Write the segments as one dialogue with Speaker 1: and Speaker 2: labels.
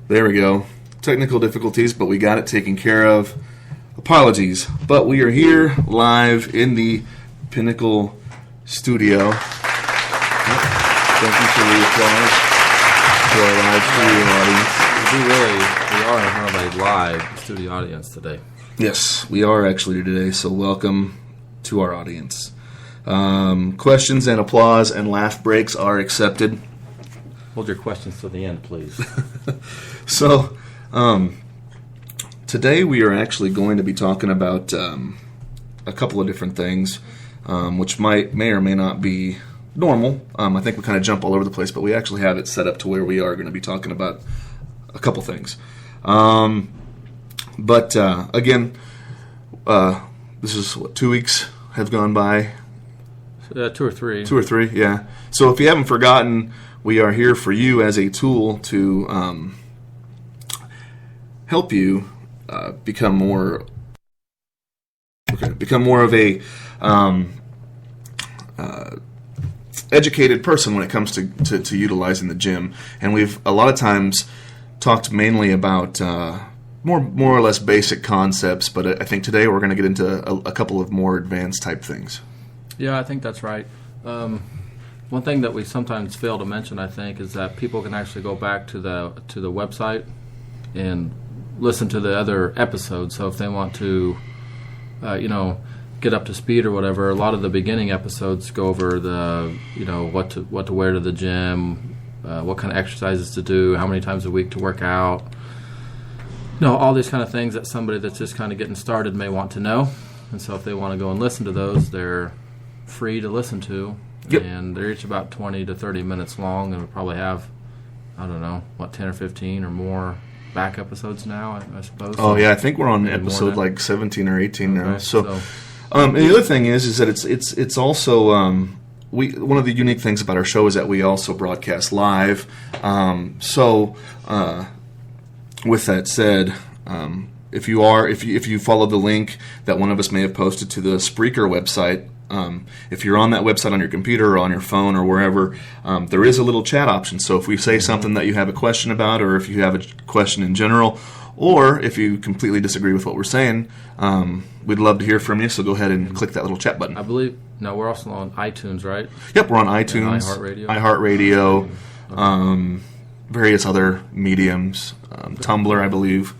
Speaker 1: There we go. Technical difficulties, but we got it taken care of. Apologies, but we are here live in the Pinnacle studio. Thank you for the applause to our live studio audience.
Speaker 2: We are in front of a live studio audience today.
Speaker 1: Yes, we are actually today, so welcome to our audience. Questions and applause and laugh breaks are accepted.
Speaker 2: Hold your questions to the end, please.
Speaker 1: So, today we are actually going to be talking about a couple of different things, which may or may not be normal. I think we kind of jump all over the place, but we actually have it set up to where we are going to be talking about a couple things. But again, this is what, 2 weeks have gone by?
Speaker 2: 2 or 3.
Speaker 1: 2 or 3, yeah. So if you haven't forgotten, we are here for you as a tool to help you become more of a educated person when it comes to utilizing the gym. And we've a lot of times talked mainly about more or less basic concepts, but I think today we're going to get into a couple of more advanced type things.
Speaker 2: Yeah, I think that's right. One thing that we sometimes fail to mention, I think, is that people can actually go back to the website and listen to the other episodes. So if they want to, get up to speed or whatever, a lot of the beginning episodes go over the, what to wear to the gym, what kind of exercises to do, how many times a week to work out. All these kind of things that somebody that's just kind of getting started may want to know. And so if they want to go and listen to those, they're free to listen to.
Speaker 1: Yep.
Speaker 2: And they're each about 20 to 30 minutes long, and we'll probably have, 10 or 15 or more back episodes now, I suppose.
Speaker 1: Oh, yeah, I think we're on episode like 17 or 18 now.
Speaker 2: Okay,
Speaker 1: so and the other thing is that it's also one of the unique things about our show is that we also broadcast live. With that said, if you follow the link that one of us may have posted to the Spreaker website, if you're on that website on your computer or on your phone or wherever, there is a little chat option. So if we say something that you have a question about, or if you have a question in general, or if you completely disagree with what we're saying, we'd love to hear from you. So go ahead and click that little chat button.
Speaker 2: I believe, we're also on iTunes, right?
Speaker 1: Yep, we're on iTunes, iHeartRadio, various other mediums, Tumblr, I believe.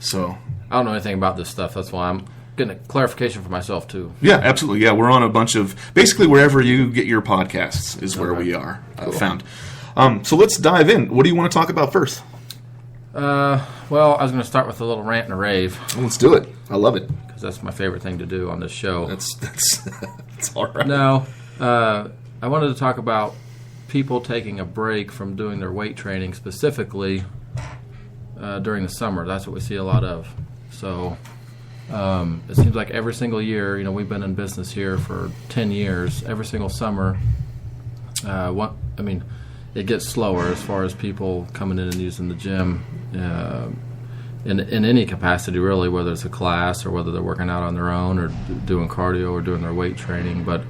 Speaker 1: So
Speaker 2: I don't know anything about this stuff. That's why I'm getting a clarification for myself too.
Speaker 1: Yeah, absolutely. Yeah, we're on a bunch of basically wherever you get your podcasts is where we are found. So let's dive in. What do you want to talk about first?
Speaker 2: Well, I was going to start with a little rant and a rave.
Speaker 1: Well, let's do it. I love it
Speaker 2: because that's my favorite thing to do on this show.
Speaker 1: That's all right.
Speaker 2: No, I wanted to talk about people taking a break from doing their weight training, specifically during the summer. That's what we see a lot of. So it seems like every single year, we've been in business here for 10 years. Every single summer, it gets slower as far as people coming in and using the gym in any capacity, really, whether it's a class or whether they're working out on their own or doing cardio or doing their weight training. But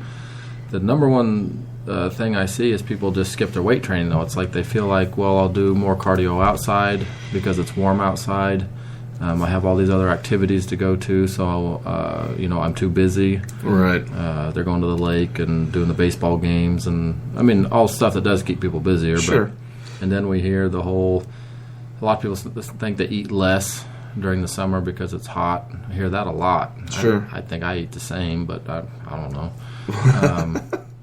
Speaker 2: the number one thing I see is people just skip their weight training, though. It's like they feel like, well, I'll do more cardio outside because it's warm outside. I have all these other activities to go to, so, I'm too busy.
Speaker 1: Right.
Speaker 2: They're going to the lake and doing the baseball games and, all stuff that does keep people busier.
Speaker 1: Sure.
Speaker 2: And then we hear a lot of people think they eat less during the summer because it's hot. I hear that a lot.
Speaker 1: Sure.
Speaker 2: I think I eat the same, but I don't know.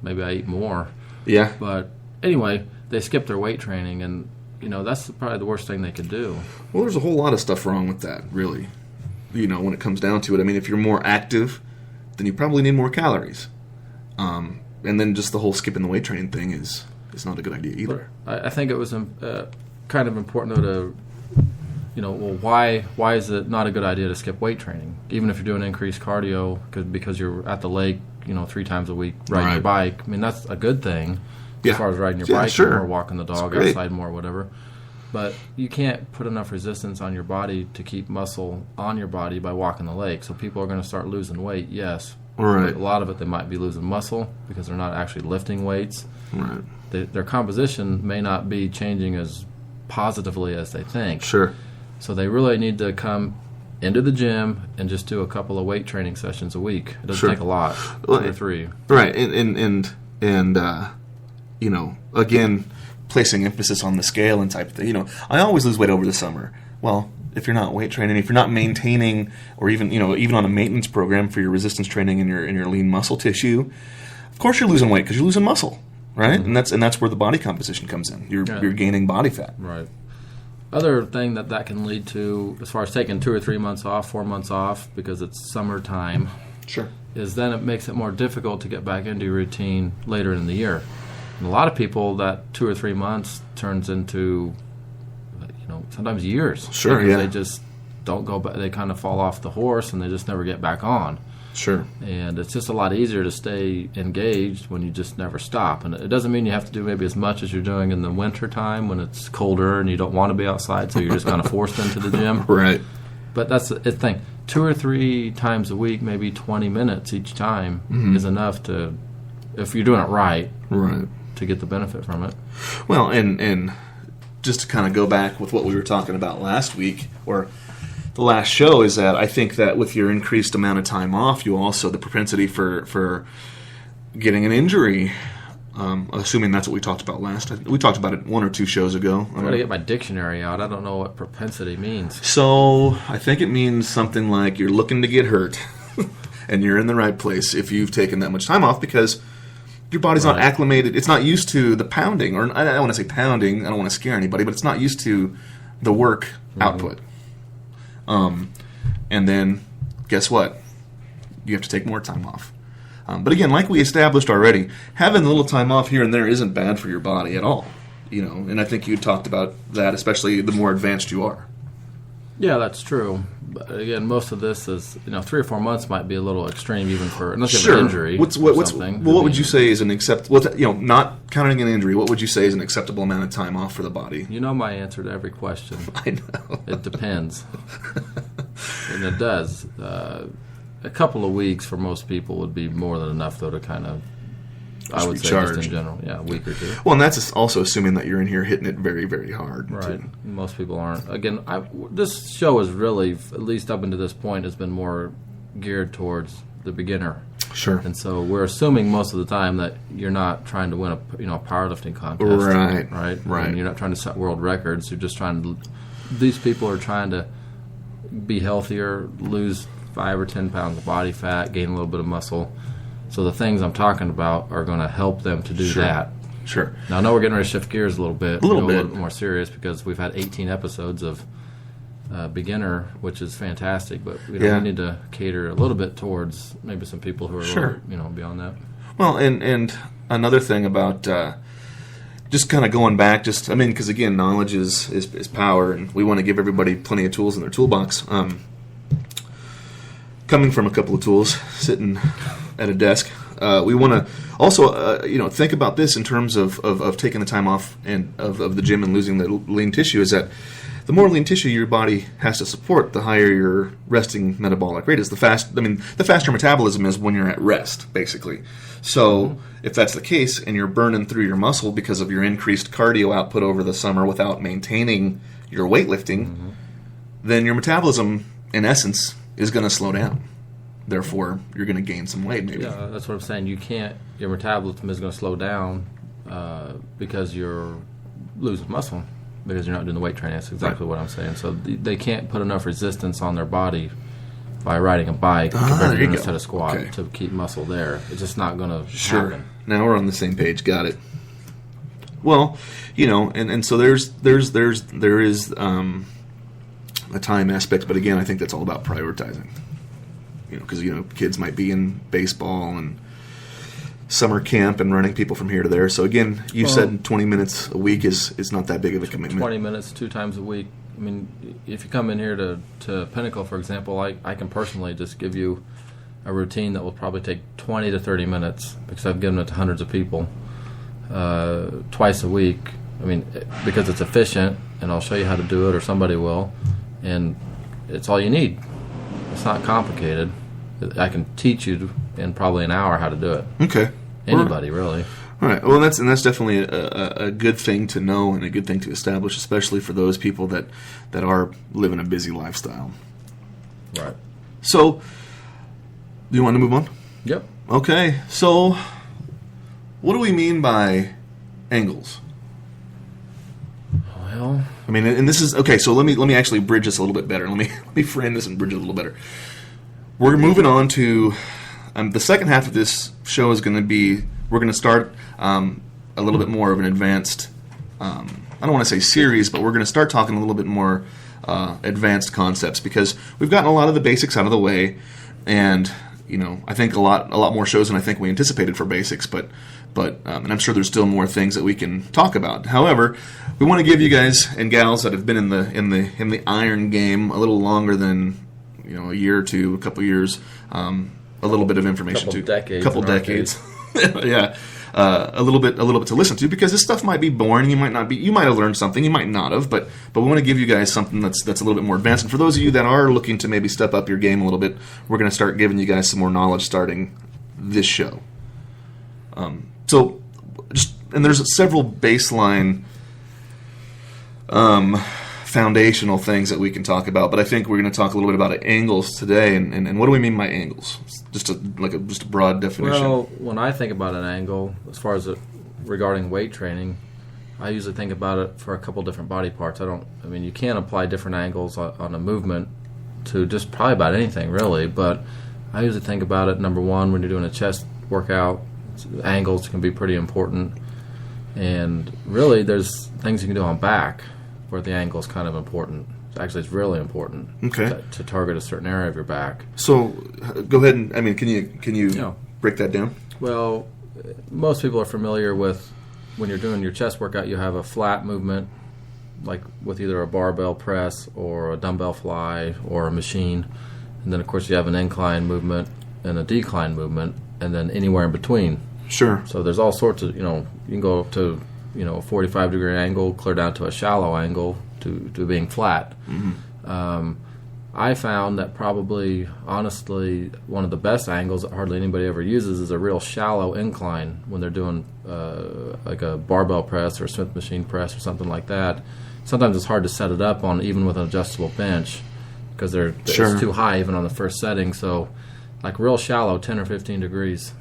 Speaker 2: Maybe I eat more.
Speaker 1: Yeah.
Speaker 2: But anyway, they skip their weight training, and that's probably the worst thing they could do.
Speaker 1: Well, there's a whole lot of stuff wrong with that, really. When it comes down to it, if you're more active, then you probably need more calories. And then just the whole skipping the weight training thing is not a good idea either.
Speaker 2: I think it was kind of important to, why is it not a good idea to skip weight training? Even if you're doing increased cardio because you're at the lake, 3 times a week riding your bike. That's a good thing. As far as riding your bike or walking the dog outside more, whatever. But you can't put enough resistance on your body to keep muscle on your body by walking the lake. So people are going to start losing weight, yes.
Speaker 1: Right.
Speaker 2: A lot of it, they might be losing muscle because they're not actually lifting weights.
Speaker 1: Right.
Speaker 2: Their composition may not be changing as positively as they think.
Speaker 1: Sure.
Speaker 2: So they really need to come into the gym and just do a couple of weight training sessions a week. It doesn't
Speaker 1: Sure.
Speaker 2: take a lot, 2 or 3.
Speaker 1: Right, and again, placing emphasis on the scale and type of thing. I always lose weight over the summer. Well, if you're not weight training, if you're not maintaining, or even on a maintenance program for your resistance training and your lean muscle tissue, of course you're losing weight because you're losing muscle, right? And that's where the body composition comes in. You're gaining body fat.
Speaker 2: Right. Other thing that can lead to, as far as taking 2 or 3 months off, 4 months off, because it's summertime,
Speaker 1: Sure.
Speaker 2: is then it makes it more difficult to get back into your routine later in the year. And a lot of people, that 2 or 3 months turns into, sometimes years.
Speaker 1: Sure,
Speaker 2: because
Speaker 1: yeah.
Speaker 2: they just don't go back. They kind of fall off the horse and they just never get back on.
Speaker 1: Sure.
Speaker 2: And it's just a lot easier to stay engaged when you just never stop. And it doesn't mean you have to do maybe as much as you're doing in the winter time when it's colder and you don't want to be outside, so you're just kind of forced into the gym.
Speaker 1: Right.
Speaker 2: But that's the thing. 2 or 3 times a week, maybe 20 minutes each time is enough to, if you're doing it right, to get the benefit from it.
Speaker 1: Well, and just to kind of go back with what we were talking about last week, or the last show, is that I think that with your increased amount of time off, you also, the propensity for getting an injury, assuming that's what we talked about we talked about it 1 or 2 shows ago.
Speaker 2: I got to get my dictionary out. I don't know what propensity means.
Speaker 1: So I think it means something like you're looking to get hurt, and you're in the right place if you've taken that much time off, because your body's not acclimated. It's not used to the pounding, or I don't want to say pounding. I don't want to scare anybody, but it's not used to the work output. And then, guess what? You have to take more time off. But again, like we established already, having a little time off here and there isn't bad for your body at all. And I think you talked about that, especially the more advanced you are.
Speaker 2: Yeah, that's true. But again, most of this is, 3 or 4 months might be a little extreme, even for unless you have an injury.
Speaker 1: What would you say is an acceptable? Not counting an injury, what would you say is an acceptable amount of time off for the body?
Speaker 2: You know my answer to every question.
Speaker 1: I know.
Speaker 2: It depends, and it does. A couple of weeks for most people would be more than enough, though, to kind of, I would say, just in general, a week or 2.
Speaker 1: Well, and that's also assuming that you're in here hitting it very, very hard.
Speaker 2: Right. Too. Most people aren't. Again, this show is really, at least up until this point, has been more geared towards the beginner.
Speaker 1: Sure.
Speaker 2: And so we're assuming most of the time that you're not trying to win a powerlifting contest.
Speaker 1: Right.
Speaker 2: Right. And you're not trying to set world records. You're just trying to. These people are trying to be healthier, lose 5 or 10 pounds of body fat, gain a little bit of muscle. So the things I'm talking about are going to help them to do that.
Speaker 1: Sure.
Speaker 2: Now I know we're getting ready to shift gears a little bit.
Speaker 1: A little
Speaker 2: bit more serious, because we've had 18 episodes of beginner, which is fantastic. But we need to cater a little bit towards maybe some people who are a little, beyond that.
Speaker 1: Well, and another thing about just kind of going back, because again, knowledge is power, and we want to give everybody plenty of tools in their toolbox. Coming from a couple of tools, sitting at a desk, we want to also, think about this in terms of taking the time off and of the gym and losing the lean tissue. Is that the more lean tissue your body has to support, the higher your resting metabolic rate is. The faster metabolism is when you're at rest, basically. So if that's the case, and you're burning through your muscle because of your increased cardio output over the summer without maintaining your weightlifting, then your metabolism, in essence, is going to slow down. Therefore, you're going to gain some weight, maybe.
Speaker 2: Yeah, that's what I'm saying. Your metabolism is going to slow down because you're losing muscle, because you're not doing the weight training. That's exactly what I'm saying. So they can't put enough resistance on their body by riding a bike compared to doing a set of squat to keep muscle there. It's just not going to happen.
Speaker 1: Now we're on the same page. Got it. Well, and so there is a time aspect, but again, I think that's all about prioritizing. Because kids might be in baseball and summer camp and running people from here to there. So again, you said 20 minutes a week is not that big of a commitment.
Speaker 2: 20 minutes 2 times a week. I mean, if you come in here to Pinnacle, for example, I can personally just give you a routine that will probably take 20 to 30 minutes, because I've given it to hundreds of people twice a week. I mean, because it's efficient, and I'll show you how to do it, or somebody will, and it's all you need. It's not complicated. I can teach you in probably an hour how to do it.
Speaker 1: Okay.
Speaker 2: Anybody, really.
Speaker 1: All All right. Well, that's definitely a good thing to know and a good thing to establish, especially for those people that are living a busy lifestyle.
Speaker 2: Right.
Speaker 1: So, do you want to move on?
Speaker 2: Yep.
Speaker 1: Okay. So, what do we mean by angles?
Speaker 2: Well,
Speaker 1: I mean, and this is okay. So let me actually bridge this a little bit better. Let me frame this and bridge it a little better. We're moving on to the second half of this show is going to be. We're going to start a little bit more of an advanced. I don't want to say series, but we're going to start talking a little bit more advanced concepts because we've gotten a lot of the basics out of the way, and I think a lot more shows than I think we anticipated for basics, but and I'm sure there's still more things that we can talk about. However, we want to give you guys and gals that have been in the iron game a little longer than a year or two, a couple years, a little bit of information couple decades. Yeah, a little bit to listen to because this stuff might be boring. You might have learned something, you might not have, but we want to give you guys something that's a little bit more advanced. And for those of you that are looking to maybe step up your game a little bit, we're going to start giving you guys some more knowledge starting this show. And there's several baseline, foundational things that we can talk about, but I think we're going to talk a little bit about angles today. And what do we mean by angles? Just a broad definition.
Speaker 2: Well, when I think about an angle, as far as regarding weight training, I usually think about it for a couple different body parts. You can apply different angles on a movement to just probably about anything, really. But I usually think about it, number one, when you're doing a chest workout, angles can be pretty important. And really, there's things you can do on back where the angle is kind of important. Actually, it's really important to target a certain area of your back.
Speaker 1: So, go ahead and can you break that down?
Speaker 2: Well, most people are familiar with when you're doing your chest workout, you have a flat movement, like with either a barbell press or a dumbbell fly or a machine, and then of course you have an incline movement and a decline movement, and then anywhere in between.
Speaker 1: Sure.
Speaker 2: So there's all sorts of, you can go up to, a 45-degree angle, clear down to a shallow angle to being flat. Mm-hmm. I found that probably, honestly, one of the best angles that hardly anybody ever uses is a real shallow incline when they're doing like a barbell press or a Smith machine press or something like that. Sometimes it's hard to set it up on even with an adjustable bench because it's too high even on the first setting. So like real shallow, 10 or 15 degrees,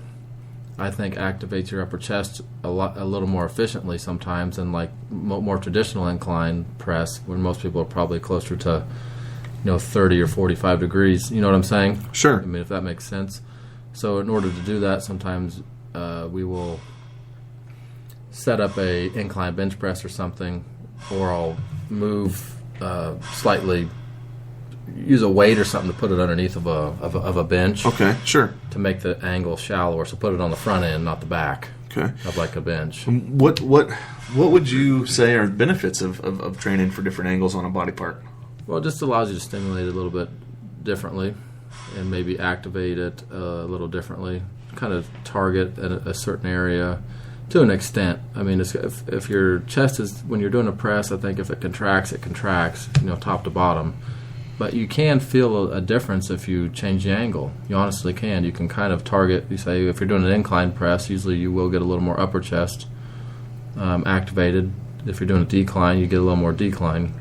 Speaker 2: I think activates your upper chest a little more efficiently sometimes than like more traditional incline press, where most people are probably closer to 30 or 45 degrees. You know what I'm saying?
Speaker 1: Sure.
Speaker 2: I mean, if that makes sense. So in order to do that, sometimes we will set up a incline bench press or something, or I'll move slightly, use a weight or something to put it underneath of a bench.
Speaker 1: Okay, sure.
Speaker 2: To make the angle shallower, so put it on the front end, not the back.
Speaker 1: Okay.
Speaker 2: Of like a bench.
Speaker 1: What would you say are benefits of training for different angles on a body part?
Speaker 2: Well, it just allows you to stimulate it a little bit differently and maybe activate it a little differently. Kind of target a certain area to an extent. I mean, if your chest is, when you're doing a press, I think if it contracts, top to bottom. But you can feel a difference if you change the angle. You honestly can. You can kind of target, you say, if you're doing an incline press, usually you will get a little more upper chest activated. If you're doing a decline, you get a little more decline